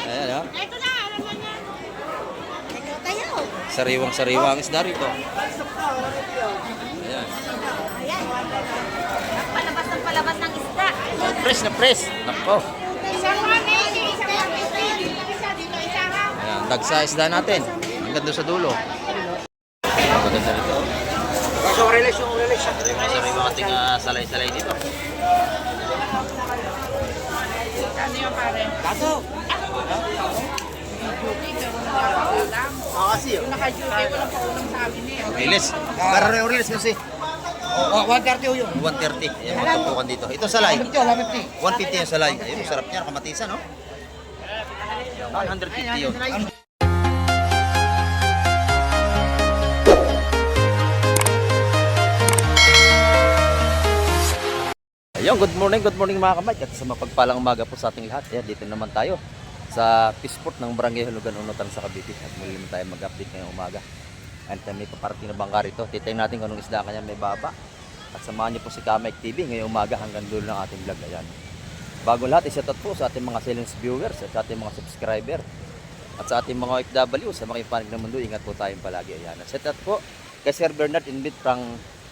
Ayan, oh. Ito na, alam na niya. Ito tayo. Sariwang-sariwa ang isda rito. Ayan. Ayan. Palabas ng palabas ng isda. Oh, press na press. Nako. Isang 180, isang 150. Isa dito, isa ha. Ayan, dagsa isda natin. Hanggang doon sa dulo. Maganda rito. Sariwang ating salay-salay dito. Ano yung pare? Kaso. Yung naka-duty, walang paulang sa amin eh. Riles. Para rin riles kasi. 130 yun. 130. Ayan, magtapukan dito. Ito salay. 150. 150 yung salay. Ayun, sarap niya. Kamatisan, no? 150 yun. Ayun, good morning mga kamay. At sa mapagpalang umaga po sa ating lahat. Ayan, dito naman tayo sa Peaceport ng Barangay Hulugan, Unutan sa Cavite. At muli naman tayo mag-update ngayong umaga. And may paparating na bangka rito. Titayin natin kung anong isda kanya may baba. At samahan niyo po si Kamek TV ngayong umaga hanggang dulo ng ating vlog. Ayan. Bago lahat, isa-shoutout po sa ating mga silent viewers at sa ating mga subscriber. At sa ating mga OFW sa makipanig ng mundo, ingat po tayong palagi. Ayan. Shoutout po kay Sir Bernard Invit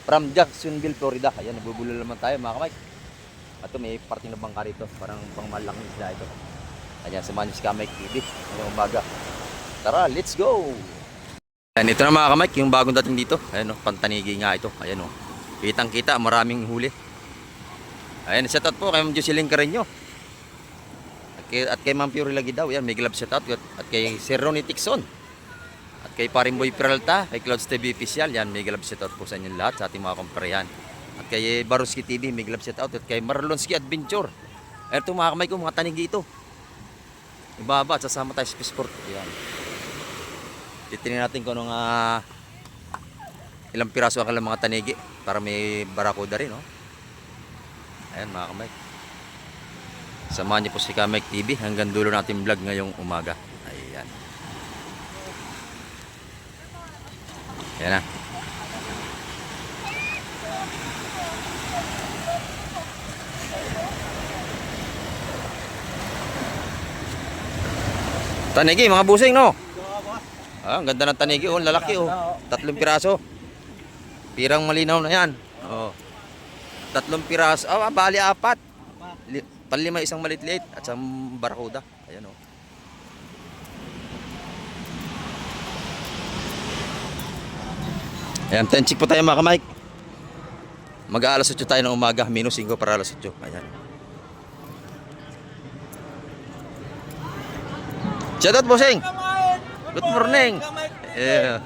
from Jacksonville, Florida. Ayan, nabubulol naman tayo mga kamay. At may parting na bangka rito, parang pang malaking isda ito. Ayan, samahan niyo si Kamek TV ngayong umaga. Tara, let's go! Ayan, ito na mga kamay, yung bagong dating dito. Ayan o, pantanigi nga ito. Ayan o, kitang kita, maraming huli. Ayan, shoutout po kay Ma'am Jocelyn Carreño. At kay Ma'am Pure Lagi daw. Ayan, may glove shoutout. At kay Sir Ronnie Tixon. At kay Parimboy Peralta, kay Clouds TV Official. Yan, may glove shoutout po sa inyo lahat sa ating mga komprehan. At kay Baruski TV, may glove shoutout. At kay Marlonski Adventure. Ayan, ito mga kamay ko, mga tanigi ito. Ibaba at sasama tayo sa Peaceport. Ayan. Titingnan natin kung anong ilang piraso ang kailang mga tanigi para may barakuda rin, no? Ayan mga kamay. Samahan niyo po si Kamek TV hanggang dulo natin vlog ngayong umaga. Ayan. Ayan na. Tanigi, mga busing, no? Ah, ang ganda ng tanigi, oh, lalaki, oh. 3 piraso. Pirang malinaw na yan. Oh. 3 piraso. Ah, bali 4. Panlima isang maliit-liit at isang barakuda. Ayan, oh. Ayan, tenchik po tayo mga kamay. Mag-aalas 8 tayo ng umaga. -5 para alas 8. Ayan. Shoutout, bossing. Good morning. Yeah.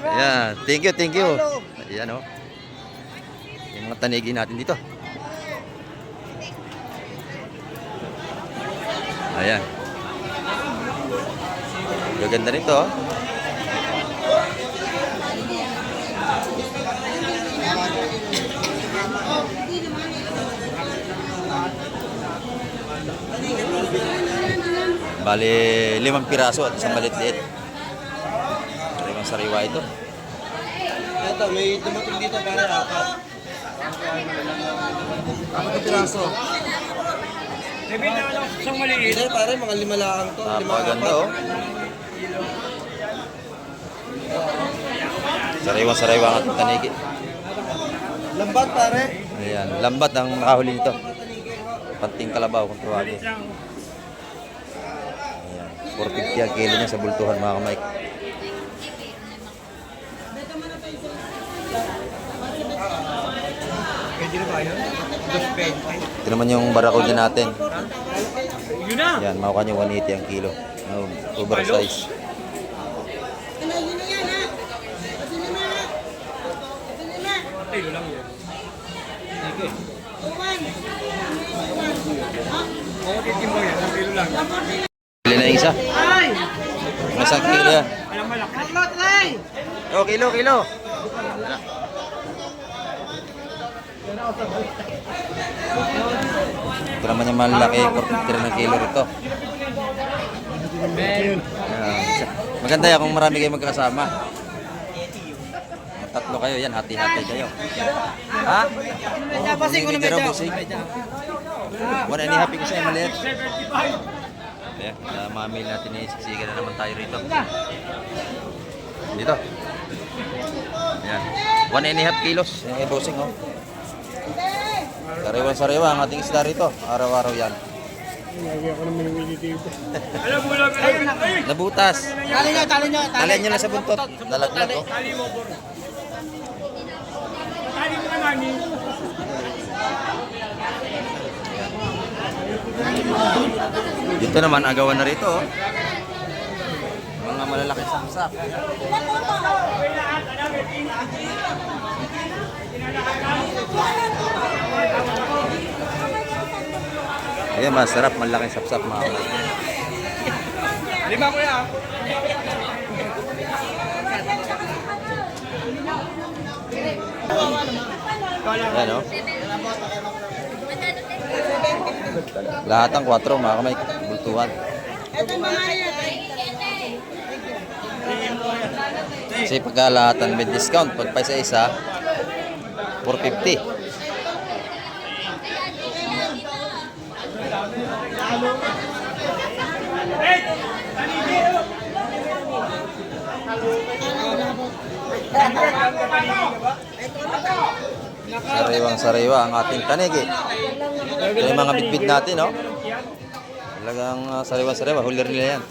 Yeah. Thank you. Ayan, oh. Yung mga tanigi natin dito. Ayan. Gaganda nito, oh. Bali 5 piraso at isang maliit-liit. Sariwa ito. Ito, may dumating dito para 4. 4 piraso. Isang maliit. Ito, pare, mga 5 lang to. Napaganda, oh. Sariwa at tanigi. Lambat, pare. Ayan, lambat ang nakahuli nito. Panting kalabaw kung tuwagin. Ayan, 450 ang kilo niya sa bultuhan mga kamay. Pwede na ba yun? 220. Ito naman yung barakuda natin. Yun na! Ayan, makuha niyo 180 ang kilo. Oversize. Kilo lang yun. Sige. Oo, titimbo yan. 1 kilo lang. Bili na yung isa. Masang kilo yan. Alam mo lang. Oh, kilo. Ito naman yung malaki. 43 ng kilo rito. Ayan. Maganda yan kung marami kayo magkakasama. Tatlo kayo yan, hati-hati kayo. Ha? Basing ko na medyo. Wala ni happy ko sa'yo, maliit. Ayan, mamili natin ni siksikan na naman tayo rito. Dito. Ayan. 1.5 kilos. Yung kay bossing, oh. Sariwan-sariwa ang ating isda rito. Araw-araw yan. Lagi ako naman yung dito. Nabutas. Tali nyo. Talian nyo na sa buntot. Nalaglag, oh. Dito naman, agawan na rito, oh. Mga malalaking samsak. Ayan, masarap, malaking sapsap, mga kapatid. 5 ko yan. Ayan, oh. Lahat ang 4, mga kamay, bultuhan. Kasi pagkalahatan may discount, pag pa isa-isa, 450. Sariwang-sariwa ang ating tanigi. Ito yung mga bitbit natin, no? Talagang sariwa-sariwa, hulir nila yan.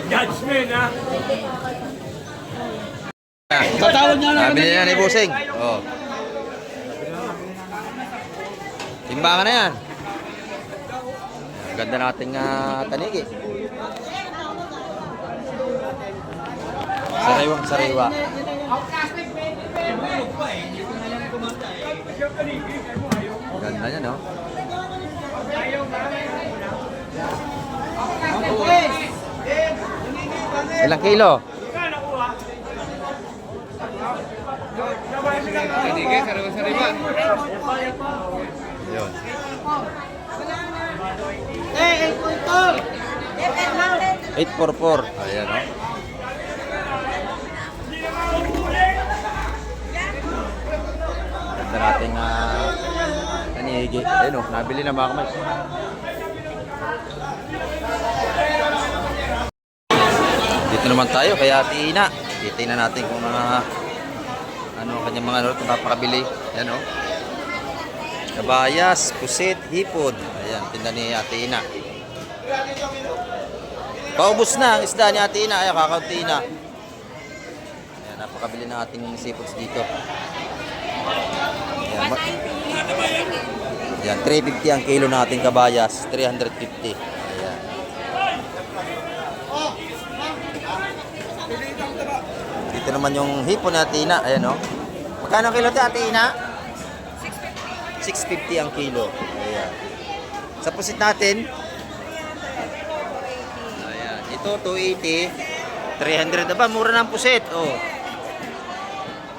Judgment, ha? Tatawag niya na. Nabili na ni Busing. Oh. Timbangan na yan. Ganda nating tanigi. Sariwang-sariwa. Ganda niya, no? Ilang kilo? Yun. 844. Ayan, no? Ganda nating tanigi. Ayun, no? Nabili na mga kamay. Dito naman tayo kay Ate Ina. Titingnan natin kung ano kanyang mga ano napakabili. Ayan, oh. Kabayas, pusit, hipon. Ayan, tinda ni Ate Ina. Paubos na ang isda ni Ate Ina. Ayan, kakaunti na. Ayan, napakabili na ating seafoods dito. Ayan, ayan, 350 ang kilo na ating kabayas. 350. Ayan. Dito naman yung hipon ni Ate Ina. Ayan, oh. Magkano ang kilo ito, Ate Ina? 650 ang kilo. Ayan. Sa pusit natin, ayan, ito 280, 300 na ba? Mura na ang pusit. Oh.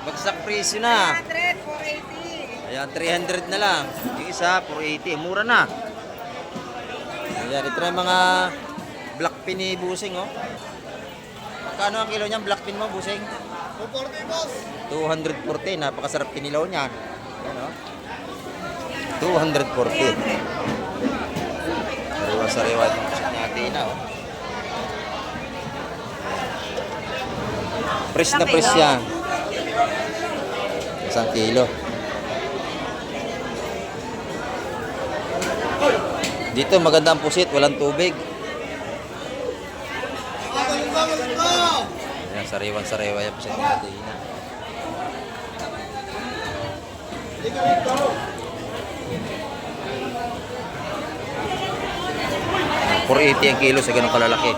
Bagsak presyo na. 480. Ayan, 300 na lang. Yung isa, 480. Mura na. Ayan, ito na yung mga black pin ni Busing, oh. Magkano ang kilo niyan, black pin mo, Busing? 240, boss. 240. Napakasarap kinilaw niyan. Ayan, oh. 240. Sariwa-sariwa itong pusit natin na, oh. Fresh na fresh yan. 1 kilo. Dito maganda ang pusit, walang tubig. Ayan, sariwan-sariwa yung pusit natin. 480 ang kilo sa ganong kalalaki.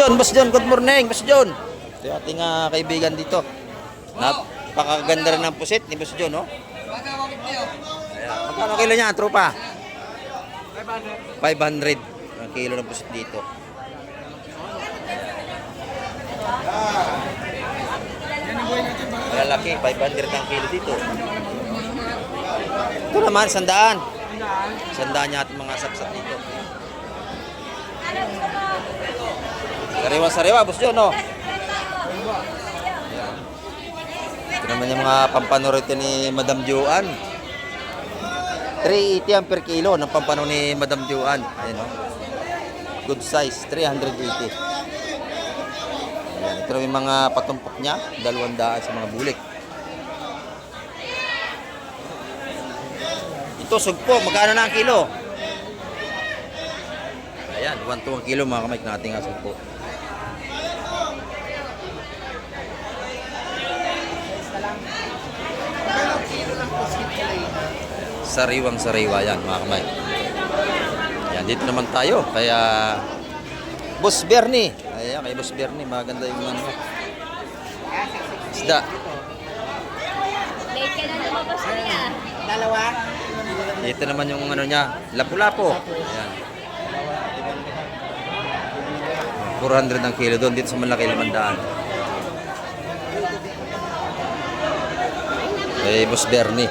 Boss John, good morning, Boss John. Ito yung ating kaibigan dito. Napakaganda rin ng pusit ni Boss John, no? Ayan. Magkano kilo niya, tropa? 500 ang kilo ng pusit dito. Malalaki, 500 ang kilo dito. Ito naman, 100. 100 niya ating mga sapsap dito. Sariwa-sariwa, boss John, no? Ayan. Ito naman yung mga pampanorito ni Madam Joanne. 380 ang per kilo ng pampano ni Madam Joanne. Ayan, no? Good size, 380. Ayan. Ito naman yung mga patumpok niya, 200 sa mga bulik. Ito, sugpo, magkano na ang kilo? Ayan, 1 to 1 kilo mga kamay natin nga sugpo. Sariwang sariwa yan mga kamay. Yan, dito naman tayo. Kaya Boss Bernie. Ayan, kay Boss Bernie. Maganda yung ano. Isda. Late ka na lumabas niya. Dalawa. Dito naman yung ano niya. Lapu-lapo. Ayan. 400 ang kilo doon. Dito sa malaki 500. Kay Boss Bernie.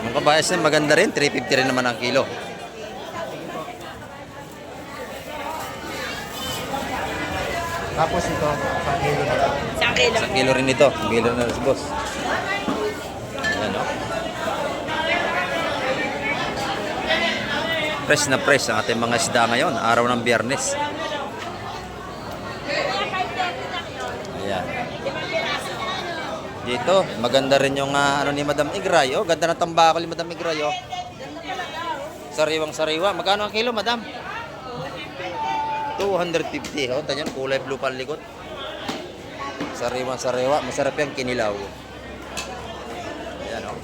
Ang kabayas na maganda rin, 350 rin naman ang kilo. Tapos ito, 1 kilo na lang. 1 kilo rin ito. 1 kilo na rin si boss. Ayan, no? Fresh na fresh ang ating mga isda ngayon. Araw ng Biyernes. Ayan. Dito, maganda rin yung ano ni Madam Igray. Oh, ganda ng tambakol ni Madam Igray. Oh. Sariwang sariwa. Magkano ang kilo, Madam? 250. Oh, tanyan, kulay blue pang likod. Sariwang sariwa. Masarap yung kinilaw. Ayan, oh.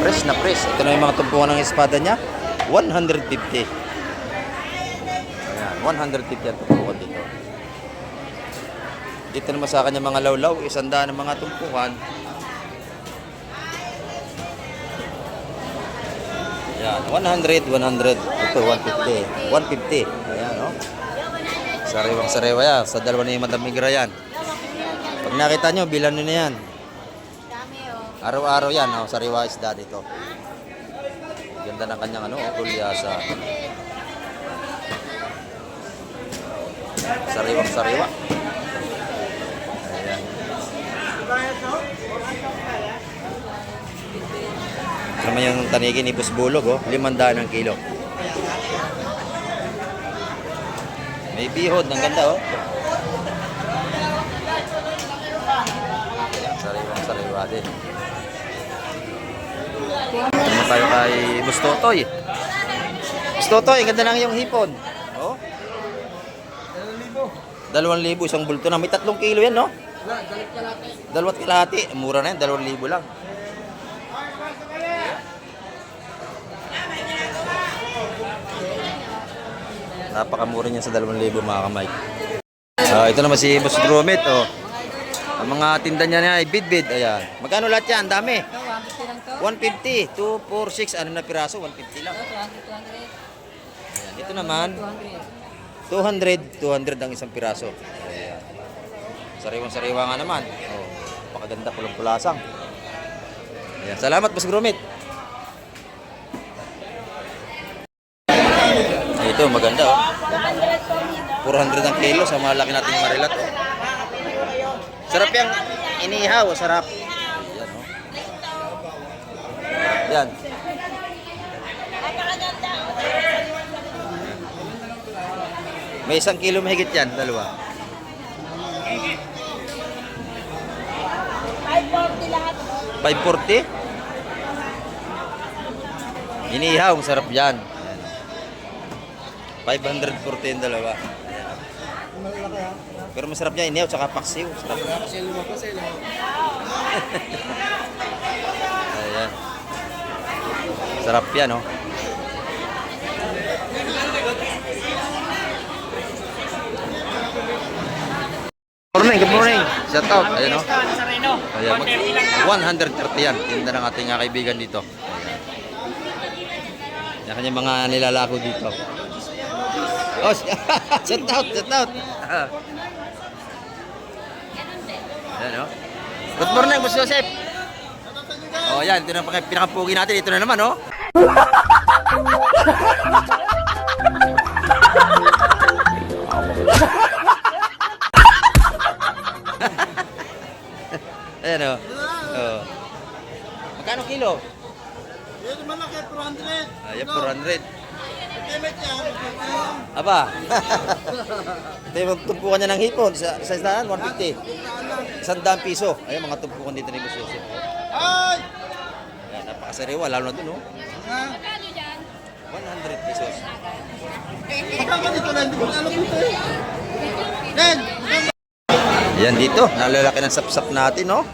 Fresh na fresh. Ito na yung mga tumpukan ng espada niya. 150. Ayan, 150 ang tumpukan dito. Dito naman sa kanya mga lawlaw, 100 ng mga tumpukan. Ayan, 100, 100. Ito, 150. 150. Ayan, no? Sariwang sariwa yan. Sa dalawa ni Madam Migra yan. Pag nakita nyo, bilan nyo na yan. Dami oh. Araw-araw yan, oh, sariwa isda dito. Ganda ng kanyang ano, kulyasa. Sariwang sariwa. Ayan. Ito naman yung tanigin ni Boss Bulog, oh, 500 ang kilo. May bihod, ang ganda, oh. Ayan, sariwang sariwa din. Naman tayo kay Boss Totoy. Boss Totoy, ganda lang yung hipon. Oh. 2,000 isang bulto na. May 3 kilo yan, no? 2 kalahati. Mura na yan, 2,000 lang. Napakamura niya sa 2,000 mga kamay. Ito naman si Boss Gromit, oh. Ang mga tinda niya na ay bid-bid. Ayan. Magkano lahat yan? Ang dami. 150, 2, 4, 6, ano na piraso? 150 lang. Ayan. Ito naman, 200 ang isang piraso. Ayan. Sariwang-sariwa nga naman. Oh, pakaganda, pulang-pulasang. Ayan. Salamat, Boss Gromit. Ito, maganda, oh. 400 ang kilo sa malaki nating marilat, oh. Sarap yung inihaw, sarap. Ayan, oh. Yan. May 1 kilo mahigit yan, dalawa. 540 lahat. 540? Inihaw, sarap yan. Ayan. 540 yung dalawa. Pero masarap niya, inihaw, tsaka paksiw. Sarap. Ayan. Sarap yan, oh. Good morning. Shout out. Ayan, oh. Ayan, 130 yan. Tinda ng ating kaibigan dito. Ayan. Yan kanyang mga nilalako dito. Oh, shout out, shout out. Ayan, oh. Good morning, Boss Joseph. Oh, yan. Ito na pinakapugi natin. Ito na naman, oh. Ayan, oh. Oh. Magkano kilo? Yan malaki, 400. Ayan, 400. Payment yan. Aba. Ito yung tumpukan niya ng hipon. Sa isdaan, 150. 100 piso. Ayan, mga tumpukan dito ni Boss Joseph. Ay! Ayan, napakasariwa. Lalo na dun, oh. Magkano dyan? 100 pesos. Bakit ito na? Hindi ko alam ito eh. Nen! Ayan dito. Nalalaki ng sapsap natin, no?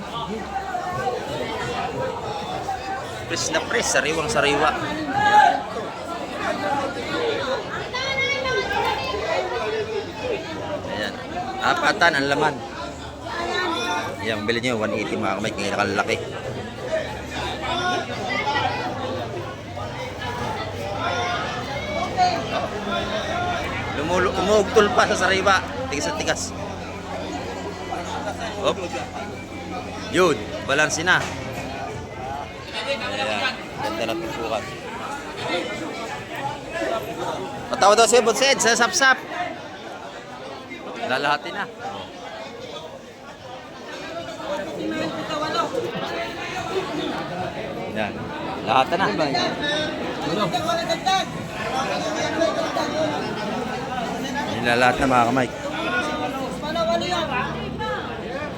Press na press. Sariwang sariwa. Ayan. Apatan ang laman. Ayan, bili nyo. 180 mga kamay. Kaya nakalaki. Umugtol pa sa sariwa. Tigas at tigas. Hop. Yun. Balansi na. Ayan. Ganda na tumpukan. Patawa daw siya, Bonsed, sa sapsap. Lalahati na. Yan. Lahat na. Lahat na mga kamay.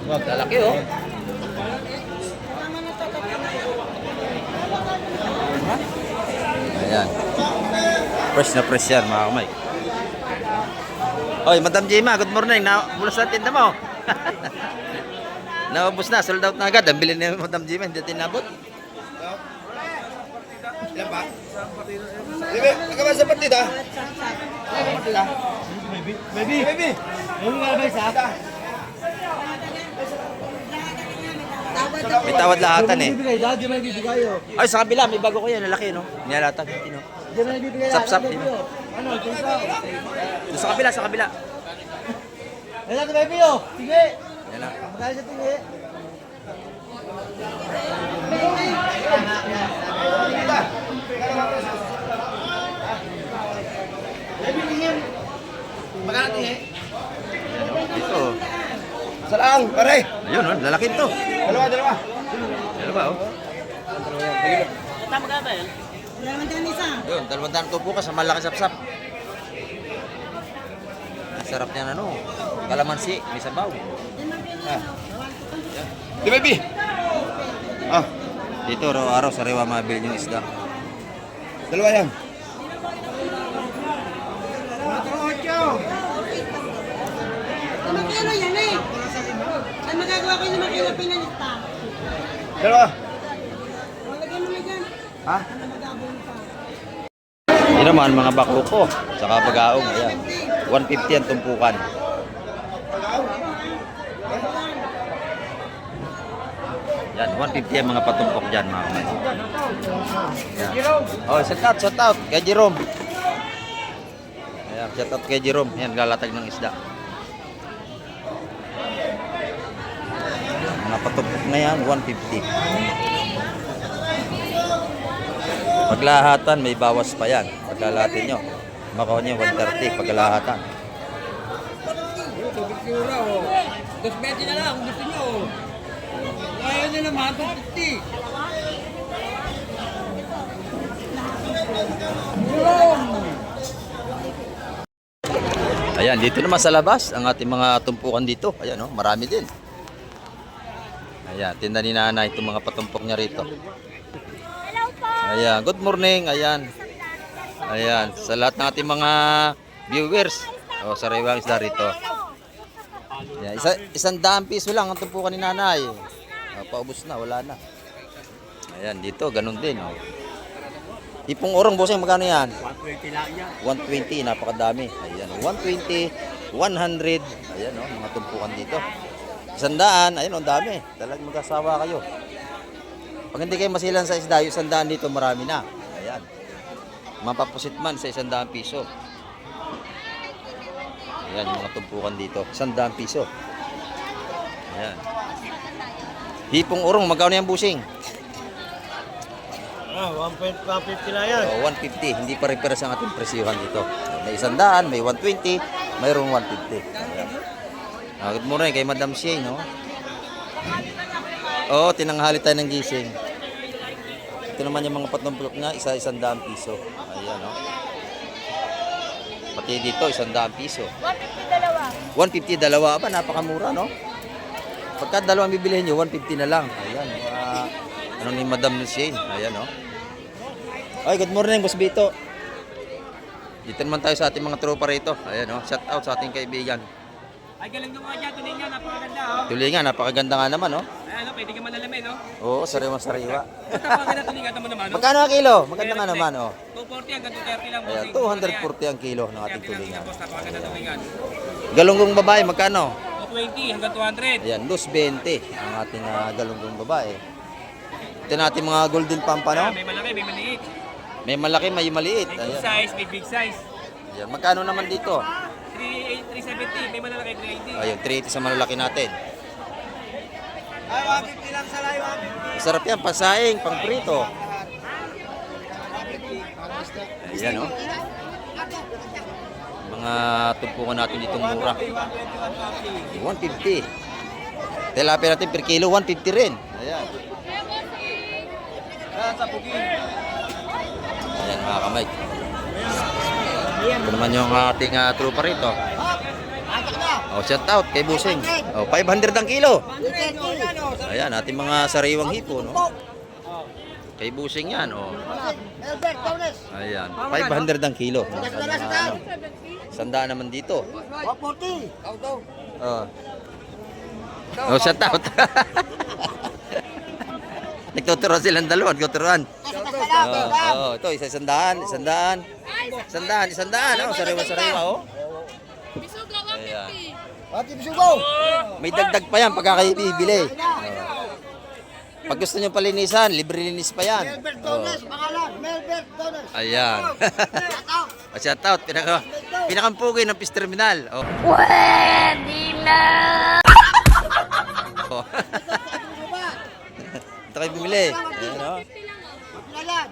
Lalaki, oh. Ayan. Fresh na fresh yan mga kamay. Oy, Madam Jema, good morning. Nabulas na tinda mo. Naubos na, sold out na agad. Ang bilhin ni Madam Jema, hindi tinabot. Ilan ba? Bebe, magkaba sa partida? Partida? Baby! Baby! Yung nga ba isa? May tawad lahatan eh. Di may bibigay oh. Ay, sa kabila, may bago ko yan. Lalaki, no? Niyalatag. Tino. Di may bibigay. Sap-sap, tino. Ano? Doon sa kabila, sa kabila. Yan natin baby oh. Sige! Yan na. Magkaya sa tingin. Magkano tingin? Dito. Sa lang, pare! Ayun, oh. Lalaki to. Dalawa. Dalawa, oh. Tama ka ba yan? Wala naman dyan isa. Yun, 200 tupo ka sa malaki sapsap. Ang sarap niyan, ano? Kalamansi, may sabaw. Di baby! Ah, Dito, araw-araw, sariwa mabili yung isda. dalawa yan. Limang kilo yan eh. Ay magagawa ko yung 5 kilo pinalista. Dalawa. Lagyan mo na dyan. Ha? Magabong pa. Yun naman, mga bakuko, saka pag-aong. Ayan. 150 ang tumpukan. Yan, 150 ang mga patumpok dyan, mga kamay. Yan. Oh, shout out kay Jerome. Ayan, shout out kay Jerome. Yan, lalatag ng isda. Mga patumpok na yan, 150. Paglahatan, may bawas pa yan. Paglalahatin nyo. Makaw nyo, 130 paglahatan. Pictura oh. 220 na lang kung gusto nyo. Kaya nyo naman, 250. Ayan, dito naman sa labas, ang ating mga tumpukan dito. Ayan, oh, marami din. Ayan, tinda ni nanay itong mga patumpok niya rito. Ayan, good morning. Ayan. Ayan, sa lahat ng ating mga viewers. O, sariwang isda rito. Ayan, 100 piso lang ang tumpukan ni nanay. Paubos na, wala na. Ayan, dito, ganun din. Oh. Ipong orong, bossing, magkano yan? 120 lang yan. 120, napakadami. Ayan, 120, 100. Ayan, oh, mga tumpukan dito. 100, ayun, ang dami. Talagang mag-asawa kayo. Pag hindi kayo masilan sa isda, yung 100 dito, marami na. Ayan. Mapapusit man sa 100 piso. Ayan, yung mga tumpukan dito. 100 piso. Ayan. Hipong urong, magkano yan busing? 150 na yan. 150, hindi pa rin peras ang ating presyuhan dito. May 100, may 120, mayroong 150. Ayan. Good morning kay Madam Shane, no? Oo, tinanghali tayo ng gising. Ito naman yung mga patnumpulok na, isa-100 piso. Ayan, no? Pati dito, 100 piso. 150 dalawa. 150 dalawa, aba, napakamura, no? Pagka dalawang bibilihin nyo, 150 na lang. Ayan, ano ni Madam Shane. Ayan, no? Ay, good morning, Boss Bito. Dito naman tayo sa ating mga tropa rito. Ayan, no? Shout out sa ating kaibigan. Ay, galing nung mga dyan, tulingan, napakaganda, oh. Tulingan, napakaganda nga naman, no? Ay, ano, pwede ka manalamin, no? Oo, sariwa-sariwa. Basta paganda tulingan mo naman, no? Magkano ang kilo? Maganda nga naman, oh. 240 hanggang 230 lang, Ayan, bossing. 240 ang kilo ng Kaya ating tulingan. boss, napakaganda tulingan. Galunggong babae, magkano? 220 hanggang 200. Ayan, 220 ang ating galunggong babae. Ito natin mga golden pampa, no? May malaki, may maliit. May malaki, may maliit. May good Ayan. size, may big size. Ayan, magkano naman dito? 370, may malalaki, 380. Ayun, 380 sa malalaki natin. Ay, 150 lang sa live, 150. Sarap yan, pasaing, pang prito. Ayan, no? Mga tumpukan natin ditong mura. 150. Tilapia natin per kilo, 150 rin. Ayan. Sa Bugin. Ayan, mga kamay. Ito naman yung ating tropa rito. Oh, shout out kay Busing. Oh, 500 ang kilo. Ayan, ating mga sariwang hipo, no? Kay Busing yan, oh. Ayan, 500 ang kilo. Sandaan naman dito. 140. Oh. Oh, shout out. Nagtuturuan silang dalawa, nagtuturuan. Oh, ito, isandaan. Oh, sariwa-sariwa, oh. Bisugo, Ayan. 150. Pati bisugo. May dagdag pa yan pagka kayo bibili. Oh. Pag gusto nyo palinisan, libre linis pa yan. Melbert Oh. Dones, pangalan. Melbert Dones. Ayan. Oh, shout out. Pinakampugi ng Peace Terminal. Oh. Pwede na. Oh. Ito kayo bumili. Ayan, oh. Pangalan.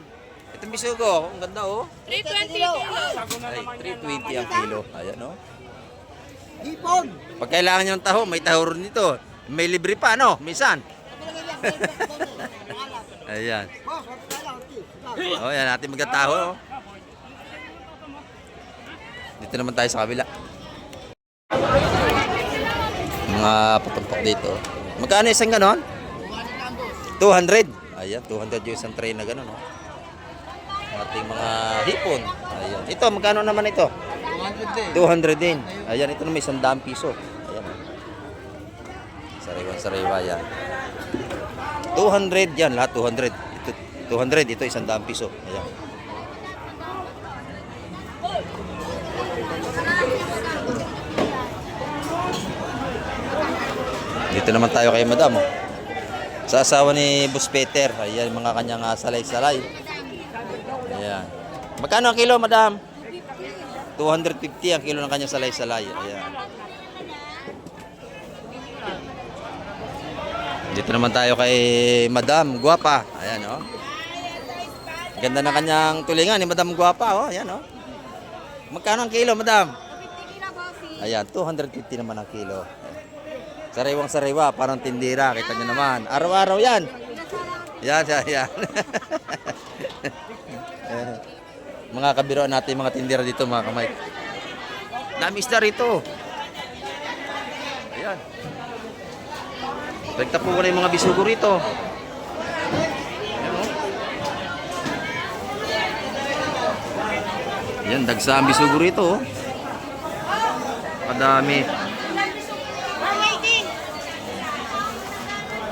Itong bisugo, ang ganda, oh. 320 kilo. Ay, 320 ang kilo. Ayan, oh. Hipon. Pag kailangan nyo ng taho, may taho rin dito. May libre pa, no? Minsan. Ayan. Boss, 150. Oh, yan natin magkataho. Oh. Dito naman tayo sa kabila. Mga patumpok dito. Magkano isang ganon? 200. Ayan, 200 yung isang tray na ganon. Oh. Ating mga hipon. Ayan. Ito, magkano naman ito? 200 din. Ayan, ito na may 100 piso. Ayan. Oh. Sariwa-sariwa yan. 200 yan, lahat 200. Ito, 200, ito 100 piso. Ayan. Dito naman tayo kay Madam. Oh. Sa asawa ni Boss Peter. Ayan, mga kanyang salay-salay. Ayan. Magkano ang kilo, Madam? 250 ang kilo ng kanyang salay-salay. Ayan. Dito naman tayo kay Madam Guapa. Ayan, oh. Ganda ng kanyang tulingan ni Madam Guapa, oh. Ayan, oh. Magkano ang kilo, Madam? 50 kilo, bossy. Ayan, 250 naman ang kilo. Sariwang sariwa, parang tindira. Kita nyo naman. Araw-araw yan. Yan, yan. Mga kabiroan natin, mga tindira dito, mga kamay. Dami isda rito. Ayan. Pagtapo ko na yung mga bisugo rito. Ayan, oh. Ayan, dagsa ang bisugo rito, oh. Kadami.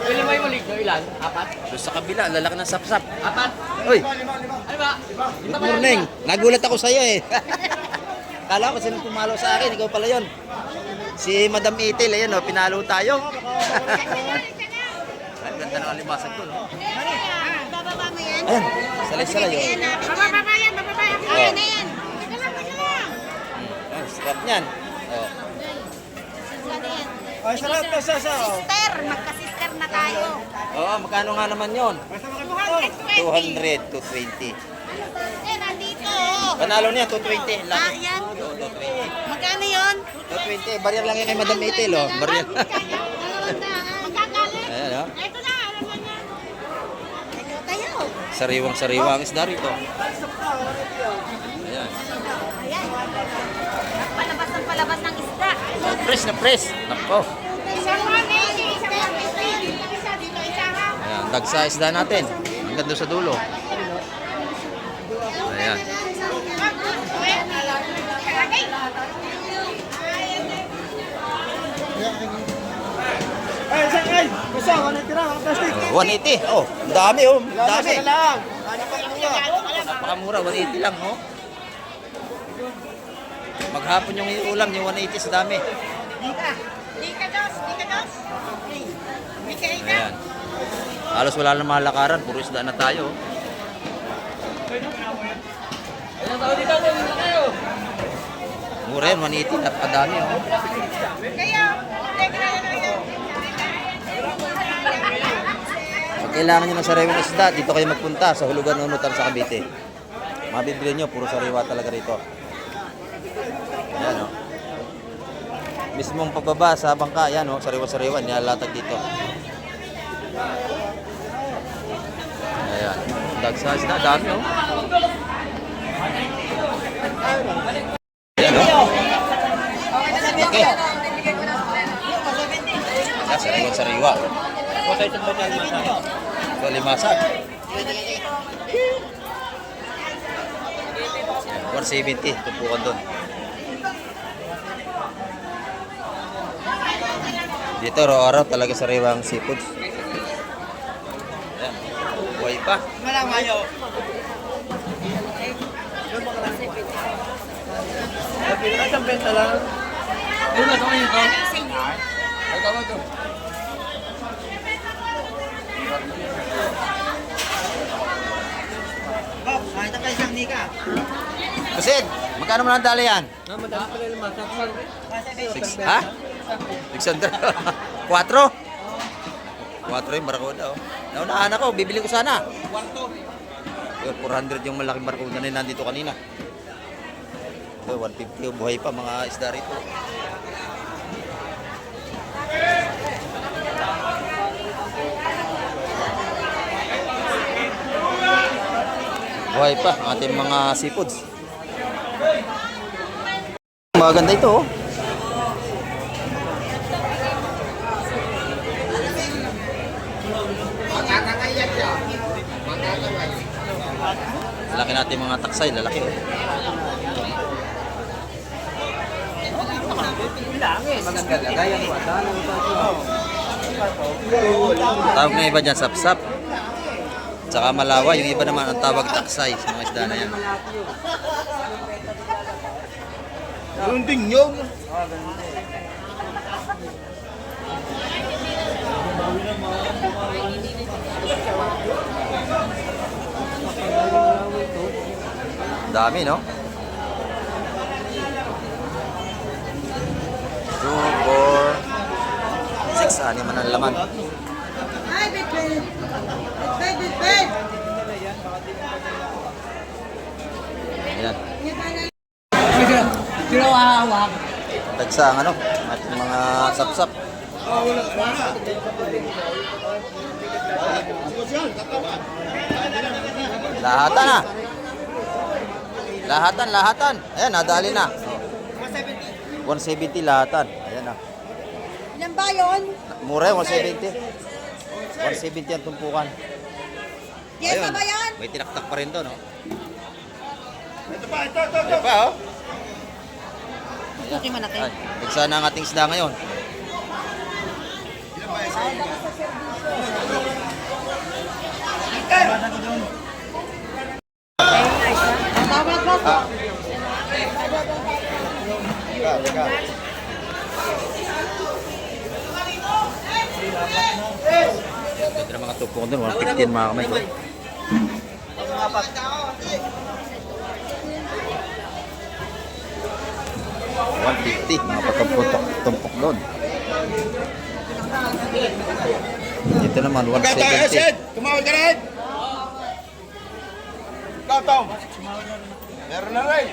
Ilan mo yung mulig? Ilan? 4? Doon sa kabila, lalaki ng sapsap. 4? Uy, Ano ba? good morning. Nagulat ako sa'yo eh. Kala ko sino pumalo sa akin, ikaw pala yun. Si Madam Itil, ayan oh, pinalo tayo. Ay, ganda ng alimasag ko, no? Bababa mo yan. Ayan, salay-salay oh. Bababa yan, bababa yan. Ayan na yan. Ay, sarap niyan. Oh. Ay, sarap na sa. Sister, magka-sister na tayo. Oo, magkano nga naman yon? 220. 200, 220. Eh, nandito. Oh. Panalo niya, 220. Ah, Laki. yan. Oo, 220. Magkano yun? 220. Barrier lang yan kay Madam Itil, oh. Barrier. Magkakalit. Ayan, oh. Ito na, alam mo na. Ito tayo. Sariwang-sariwa ang isda rito. Ayan. Ayan. Palabas ng palabas ng isda. Press na press. Nako. Isang 180, isang 150. Isa dito, isa ha. Ayan, dagsa isda natin. Hanggang doon sa dulo. Ayan. Ay, isang ay! Basta, wala tira, mga plastic. 180. Oh, ang dami, oh. Ang dami. Basta lang. Ano pa yung Napakamura, 180 lang, oh. Maghapon yung ulam, yung 180 sa dami. Dika. Dika dos, dika dos. Dika ika. Ayan. Halos wala na malakaran, puro isda na tayo. oh. Mura yan, 180, napakadami, oh. Kaya, teka na yun. Pag kailangan nyo ng sariwang isda, dito kayo magpunta sa Hulugan Nunutan sa Cavite. Mabibili nyo, puro sariwa talaga rito. Ayan, oh. Mismong pagbaba sa bangka, ayan, oh, sariwa-sariwa, nilalatag dito. Ayan, dagsa isda, dami, oh. Ayan, oh. Okay. Ayan, sariwa-sariwa. Ito, limasag. 170, tumpukan doon. Dito, araw-araw talaga sariwang seafoods. Ayan, buhay pa. Malang mayo. Isang benta lang. Ayun na, ito. Ay, tawag to. Bob, kahit ang isang nika. Kusid, magkano mo lang dali yan? Madami pala yung masak. 6, ha? 600. 4? 4 yung barakuda, oh. Naunahan ako, bibili ko sana. 400 yung malaking barakuda na yun nandito kanina. Ito, 150 yung buhay pa, mga isda rito. Buhay pa ang ating mga seafoods. Maganda ito, oh. Laki natin mga taksay, lalaki, oh. Tawag na iba dyan, sapsap. Tsaka malawa, yung iba naman ang tawag taksay sa mga isda na yan. Runding nyog. Dami, no? 2, 4, 6, anim man ang laman. Ay, bitbit! Bitbit, bitbit! Ayan. Sino hawak? Tagsa ang ano, ating mga sapsap. Lahatan na. Lahatan. Ayan, nadali na. 170 lahatan. Ayan na. Ilan ba yun? Mura yun, 170. 170 ang tumpukan. Yes, ba yan? May tinaktak pa rin doon, no? Ito pa. Ayan pa, oh. Tuki man natin. Ay, nagsa na ang ating isda ngayon. Ito na mga tupong doon, 115 mga kamay ko. 150 mga pagkaputok tumpok doon. Dito naman, Magkano tayo, 170. Sid? Tumawag ka rin. Ikaw, Tom. Meron na rin.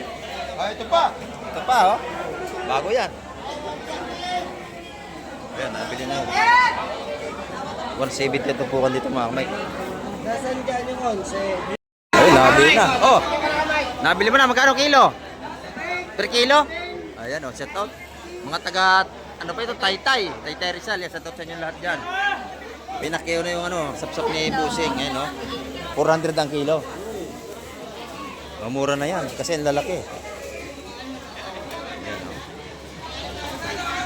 Ah, ito pa. Ito pa, oh. Bago yan. Ayan, nabili na yun. 170 ito po dito mga kamay. Nasaan dyan yung 11? Ay, nabili na. Oh, nabili mo na. Magkano kilo? Per kilo? Ayan, oh, set out. Mga taga, ano pa ito? Taytay. Taytay Rizal. Yan, set out sa inyo lahat dyan. Pinakyaw na yung ano, sapsap ni Busing. Ayan, oh. 400 ang kilo. Mura na yan kasi ang lalaki.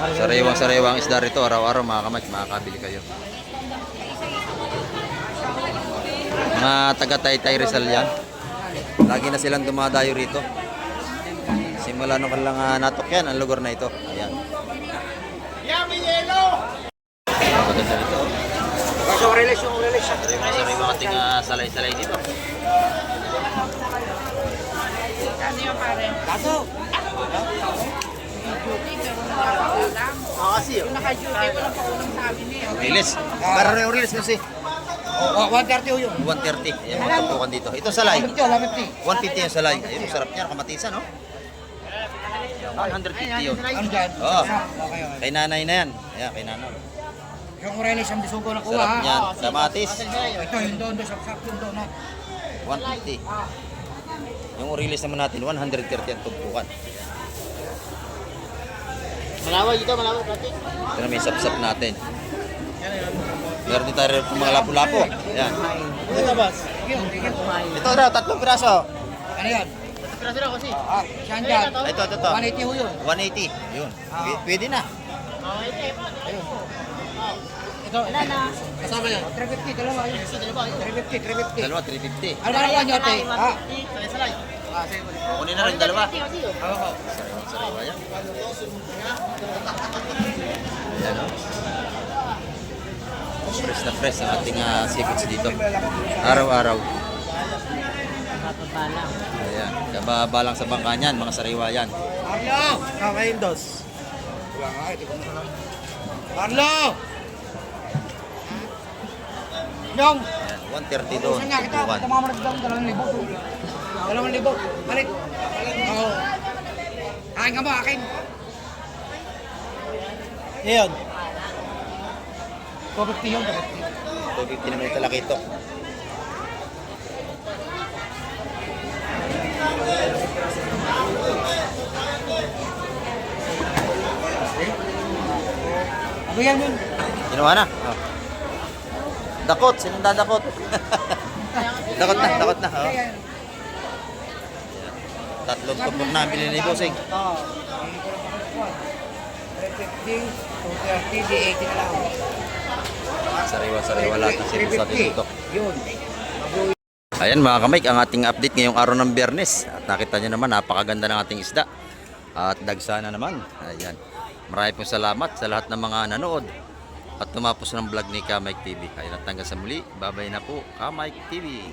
Ayan, oh. Sariwang isda rito. Araw-araw mga kamay, makakabili kayo. Mga taga Taytay Rizal yan. Lagi na silang dumadayo rito. Simula nung kanilang natok yan, ang lugar na ito. Ayan. Maganda ito. Yung release. Sariwang ating salay-salay dito. Ano yung pare? Kaso. Kasi Yung naka-duty, walang paulam sa amin eh. Release. Para na yung release kasi. 130 yun. 130. Ayan, magtutukan dito. Ito salay. 150 yung salay. Ayun, sarap niya. Kamatisan, no? 150 yun. Ano dyan? Oo. Okay. Kay nanay na yan. Ayan, kay nanay. Yung release ang bisugo na kuha. Sarap niyan. Kamatis. Ito, yung doon, saksak yung doon. 150. Yung release naman natin, 130 ang tugpukan. Malaway dito, malaway. Ito na may sapsap natin. Meron din tayo ng mga lapu-lapu. Ayan. Ito, boss. Ito daw, 3 piraso. Ano yan? Saan dyan? Ito. 180 ho yun. 180. Yun. Pwede na. Ito, kasama yan. 350, dalawa yun. 350. Dalawa, 350. Ano ba naman nyo, te? Kunin na rin dalawa. Oo. Sariwa yan. Ayan, o. Fresh na fresh ang ating seafoods dito. Araw-araw. Ayan. Kababalang sa bangka niyan, mga sariwa yan. Carlo! Kakain dos. Wala nga, ito ko na lang. Carlo! Nyong! Ayan, 130 doon. Saan nga kita? Tubukan. Tamamarag daw, 2,000. 2,000. Balik. Oo. Kain ka mo, akin. Iyon. 250 yun, 250. 250 naman yung talaki ito. Ano yan yun? Ginawa na. Oh. Dakot. Sinong dadakot? Dakot na. Oh. Ayan. Tatlong tupok na bilhin ni Busing. Oo. 350, 230, di 80 na lang. Sariwa lahat ng seafoods natin dito. Yun. Ayan mga kamay, ang ating update ngayong araw ng Biyernes. At nakita nyo naman, napakaganda ng ating isda. At dagsana naman. Ayan. Maraming pong salamat sa lahat ng mga nanood at tumapos ng vlog ni Kamay TV. Ayan, at hanggang sa muli. Babay na po, Kamay TV.